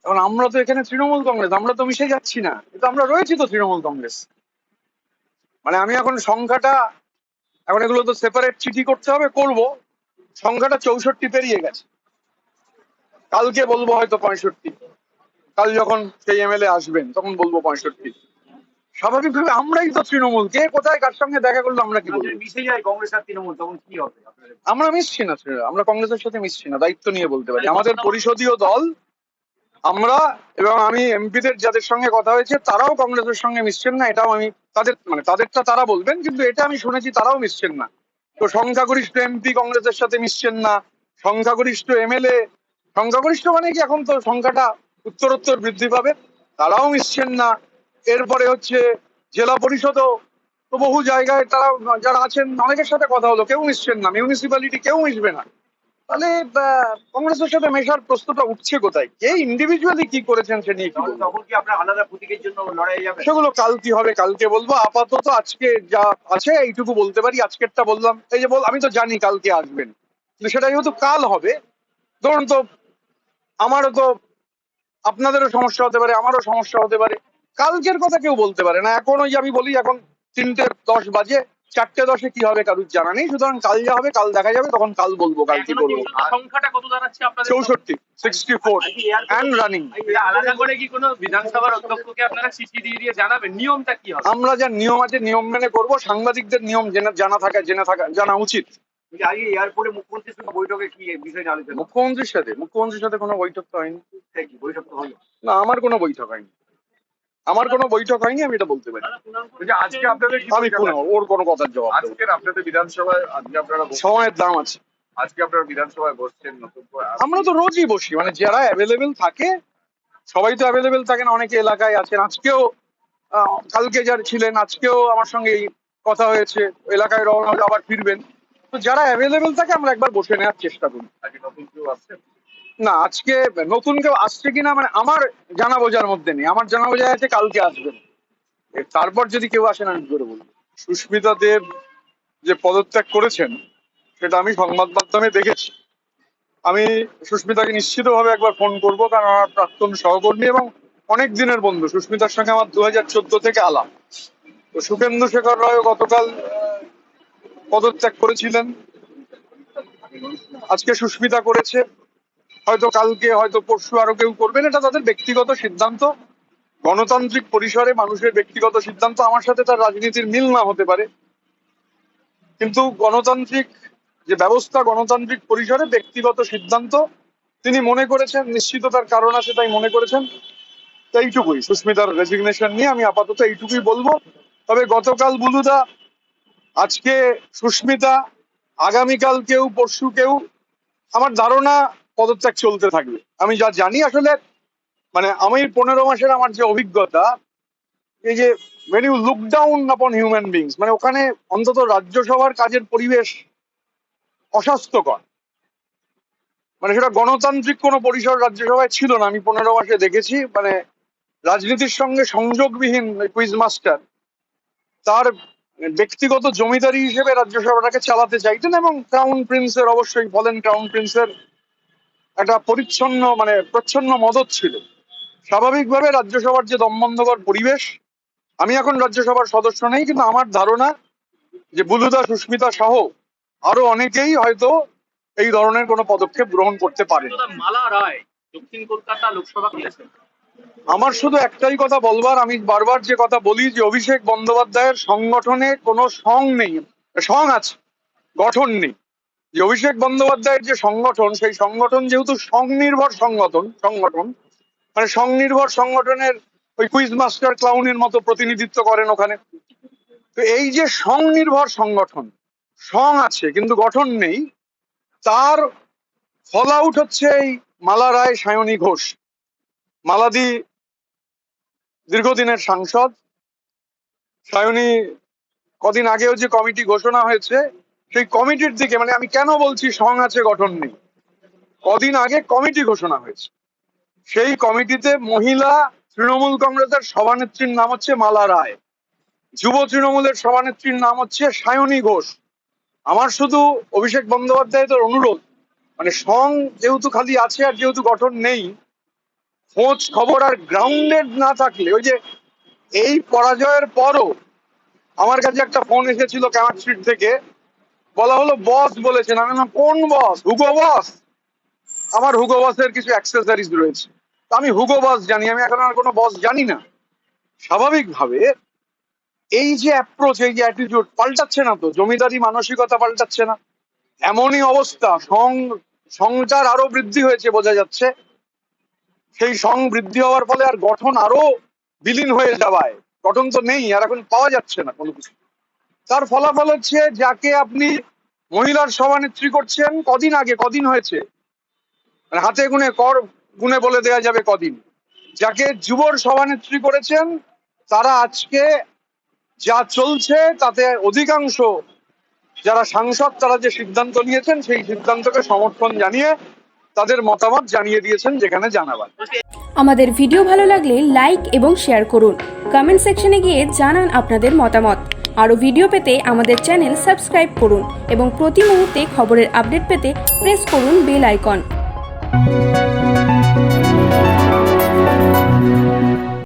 এখন আমরা তো এখানে তৃণমূল কংগ্রেস, আমরা তো মিশে যাচ্ছি না, কিন্তু আমরা রয়েছি তো তৃণমূল কংগ্রেস। মানে আমি এখন সংখ্যাটা, এখন এগুলো তো সেপারেট চিঠি করতে হবে, করব। সংখ্যাটা 64 পেরিয়ে গেছে। কালকে বলবো হয়তো 65, কাল যখন সেই এমএলএ আসবেন তখন বলবো 65। স্বাভাবিকভাবে আমরাই তো তৃণমূল, কে কোথায় কার সঙ্গে দেখা করলো আমরা কি বলবো? মিশে যায় কংগ্রেস আর তৃণমূল, তখন কি হবে? আমরা মিশছি না, আমরা কংগ্রেসের সাথে মিশছি না, দায়িত্ব নিয়ে বলতে পারি। আমাদের পরিষদীয় দল, আমরা এবং আমি এমপিদের যাদের সঙ্গে কথা হয়েছে তারাও কংগ্রেসের সঙ্গে মিশছেন না, এটাও আমি তাদের মানে তাদেরটা তারা বলবেন, কিন্তু এটা আমি শুনেছি তারাও মিশছেন না। তো সংখ্যাগরিষ্ঠ এমপি কংগ্রেসের সাথে মিশছেন না, সংখ্যাগরিষ্ঠ এমএলএ, সংখ্যাগরিষ্ঠ মানে কি এখন তো সংখ্যাটা উত্তরোত্তর বৃদ্ধি পাবে, তারাও মিশছেন না। এরপরে হচ্ছে জেলা পরিষদও তো বহু জায়গায় তারা যারা আছেন অনেকের সাথে কথা হলো, কেউ মিশছেন না, মিউনিসিপ্যালিটি কেউ মিশবে না। তাহলে কংগ্রেসের সাথে মেশার প্রশ্নটা উঠছে কোথায়? কে ইন্ডিভিজুয়ালি কি করেছেন সে নিয়ে তখন কি আপনার আলাদা প্রতীকের জন্য লড়াই যাবে? সেগুলো কাল কি হবে কালকে বলবো। আপাতত আজকে যা আছে এইটুকু বলতে পারি। আজকেরটা বললাম, এই যে আমি তো জানি কালকে আসবেন, কিন্তু সেটা যেহেতু কাল হবে, ধরুন তো আমারও তো, আপনাদেরও সমস্যা হতে পারে, আমারও সমস্যা হতে পারে, কালকের কথা কেউ বলতে পারে না। এখন ওই যে আমি বলি এখন 3:10 বাজে, 4:10 কি হবে কারুর জানা নেই। সুতরাং কাল যা হবে কাল দেখা যাবে, তখন কাল বলবো কাল কি করবো। সংখ্যাটা কত দাঁড়াচ্ছে আপনাদের? 64 and running। আলাদা করে কি কোনো বিধানসভার অধ্যক্ষকে আপনারা চিঠি দিয়ে জানাবেন? নিয়মটা কি হবে? আমরা যা নিয়ম আছে নিয়ম মেনে করব। সাংবাদিকদের নিয়ম জানা উচিত। আগে এয়ারপোর্টে মুখ্যমন্ত্রীর সঙ্গে বৈঠকে কি বিষয়টা আলোচনা? মুখ্যমন্ত্রীর সাথে কোনো বৈঠক তো হয়নি। বৈঠক তো হলো না, আমার কোনো বৈঠক হয়নি, আমি এটা বলতে পারি। আজকে আপনাদের আমি ওর কোনো কথার জবাব দেবো। আজকের আপনাদের বিধানসভায় আজকে আপনারা সময়ের দাম আছে। আজকে আপনারা বিধানসভায় বসছেন নতুন করে? আমরা তো রোজই বসি, মানে যারা অ্যাভেলেবেল থাকে, সবাই তো অ্যাভেলেবেল থাকে না, অনেকে এলাকায় আছেন। আজকেও কালকে যারা ছিলেন আজকেও আমার সঙ্গে কথা হয়েছে, এলাকায় রওনা হলে আবার ফিরবেন। তো যারা অ্যাভেলেবেল থাকে আমরা একবার বসে নেওয়ার চেষ্টা করি। আজকে নতুন কেউ আসছেন? না, আজকে নতুন কেউ আসছে কিনা মানে আমার জানা বোঝার মধ্যে নেই। আমার জানা বোঝা আছে কালকে আসবেন, তারপর যদি কেউ আসেন আমি কি করে বলবো। সুস্মিতা দেব যে পদত্যাগ করেছেন সেটা আমি সংবাদ মাধ্যমে দেখেছি। আমি সুস্মিতাকে নিশ্চিতভাবে একবার ফোন করব, কারণ আমার প্রাক্তন সহকর্মী এবং অনেক দিনের বন্ধু। সুস্মিতার সঙ্গে আমার 2014 থেকে আলাপ। তো সুখেন্দু শেখর রায় গতকাল পদত্যাগ করেছিলেন, আজকে সুস্মিতা করেছে, হয়তো কালকে হয়তো পরশু আরো কেউ করবেন। এটা তাদের ব্যক্তিগত সিদ্ধান্ত, গণতান্ত্রিক পরিসরে মানুষের ব্যক্তিগত সিদ্ধান্ত। আমার সাথে তার রাজনীতির মিল না হতে পারে, কিন্তু গণতান্ত্রিক যে ব্যবস্থা, গণতান্ত্রিক পরিসরে ব্যক্তিগত সিদ্ধান্ত তিনি মনে করেছেন, নিশ্চিত তার কারণ আছে তাই মনে করেছেন। এইটুকুই সুস্মিতার রেজিগনেশন নিয়ে আমি আপাতত এইটুকুই বলবো। তবে গতকাল বুলুদা, আজকে সুস্মিতা, আগামীকাল কেউ, পরশু কেউ, আমার ধারণা পদত্যাগ চলতে থাকবে। আমি যা জানি আসলে, মানে আমি 15 মাসের আমার যে অভিজ্ঞতা, এই যে when you look down upon human beings, মানে ওখানে অন্তত রাজ্যসভার কাজের পরিবেশ অস্বাস্থ্যকর। মানে সেটা গণতান্ত্রিক কোনো পরিসর রাজ্যসভায় ছিল না। আমি 15 মাসে দেখেছি, মানে রাজনীতির সঙ্গে সংযোগবিহীন কুইজ মাস্টার তার ব্যক্তিগত জমিদারি হিসেবে রাজ্যসভাটাকে চালাতে চাইতেন, এবং ক্রাউন প্রিন্সের, অবশ্যই বলেন ক্রাউন প্রিন্সের একটা পরিচ্ছন্ন মানে প্রচ্ছন্ন মদত ছিল। স্বাভাবিকভাবে রাজ্যসভার যে দমবন্ধকর পরিবেশ, আমি এখন রাজ্যসভার সদস্য নেই, কিন্তু আমার ধারণা যে বুলুদা, সুস্মিতা সহ আরো অনেকেই হয়তো এই ধরনের কোনো পদক্ষেপ গ্রহণ করতে পারে। মালা রায় দক্ষিণ কলকাতা লোকসভা করেছেন। আমার শুধু একটাই কথা বলবার, আমি বারবার যে কথা বলি যে অভিষেক বন্দ্যোপাধ্যায়ের সংগঠনে কোনো সং নেই, সং আছে, গঠন নেই। যে অভিষেক বন্দ্যোপাধ্যায়ের যে সংগঠন, সেই সংগঠন যেহেতু সংনির্ভর সংগঠন, মানে সংনির্ভর সংগঠনের ওই কুইজ মাস্টার ক্লাউনের মতো প্রতিনিধিত্ব করেন ওখানে। তো এই যে সংনির্ভর সংগঠন, সং আছে কিন্তু গঠন নেই, তার ফল আউট হচ্ছে এই মালা রায়, সায়নী ঘোষ। মালাদি দীর্ঘদিনের সাংসদ, সায়নী কদিন আগেও যে কমিটি ঘোষণা হয়েছে সেই কমিটির দিকে, মানে আমি কেন বলছি সং আছে গঠন নেই, কদিন আগে কমিটি ঘোষণা হয়েছে, সেই কমিটিতে মহিলা তৃণমূল কংগ্রেসের সভানেত্রীর নাম হচ্ছে মালা রায়, যুব তৃণমূলের সভানেত্রীর নাম হচ্ছে সায়নী ঘোষ। আমার শুধু অভিষেক বন্দ্যোপাধ্যায়ের অনুরোধ, মানে সং যেহেতু খালি আছে আর যেহেতু গঠন নেই, খোঁজ খবর আর গ্রাউন্ডেড না থাকলে, ওই যে এই পরাজয়ের পরও আমার কাছে একটা ফোন এসেছিল ক্যামার স্ট্রিট থেকে, বলা হলো বস বলেছেন। আমি বললাম কোন বস? হুগো বস? আমার হুগো বসের কিছু অ্যাক্সেসরিজ রয়েছে, তো আমি হুগো বস জানি, আমি এখন আর কোনো বস জানি না। স্বাভাবিকভাবে এই যে অ্যাপ্রোচ, এই যে অ্যাটিটিউড পাল্টাচ্ছে না, তো জমিদারি মানসিকতা পাল্টাচ্ছে না। এমনই অবস্থা, সংচার আরো বৃদ্ধি হয়েছে বোঝা যাচ্ছে। সেই সং বৃদ্ধি হওয়ার ফলে আর গঠন আরো বিলীন হয়ে যাওয়ায়, গঠন তো নেই আর, এখন পাওয়া যাচ্ছে না কোনো কিছু। তার ফলাফল হচ্ছে যাকে আপনি মহিলার সভানেত্রী করছেন, কদিন হয়েছে, মানে হাতে গুনে বলে দেওয়া যাবে কদিন। যাকে যুবর সভানেত্রী করেছেন, তারা আজকে যা চলছে তাতে অধিকাংশ যারা সাংসদ তারা যে সিদ্ধান্ত নিয়েছেন সেই সিদ্ধান্তকে সমর্থন জানিয়ে তাদের মতামত জানিয়ে দিয়েছেন যেখানে জানাবার। আমাদের ভিডিও ভালো লাগলে লাইক এবং শেয়ার করুন। কমেন্ট সেকশনে গিয়ে জানান আপনাদের মতামত। আরও ভিডিও পেতে আমাদের চ্যানেল সাবস্ক্রাইব করুন এবং প্রতি মুহূর্তে খবরের আপডেট পেতে প্রেস করুন বেল আইকন।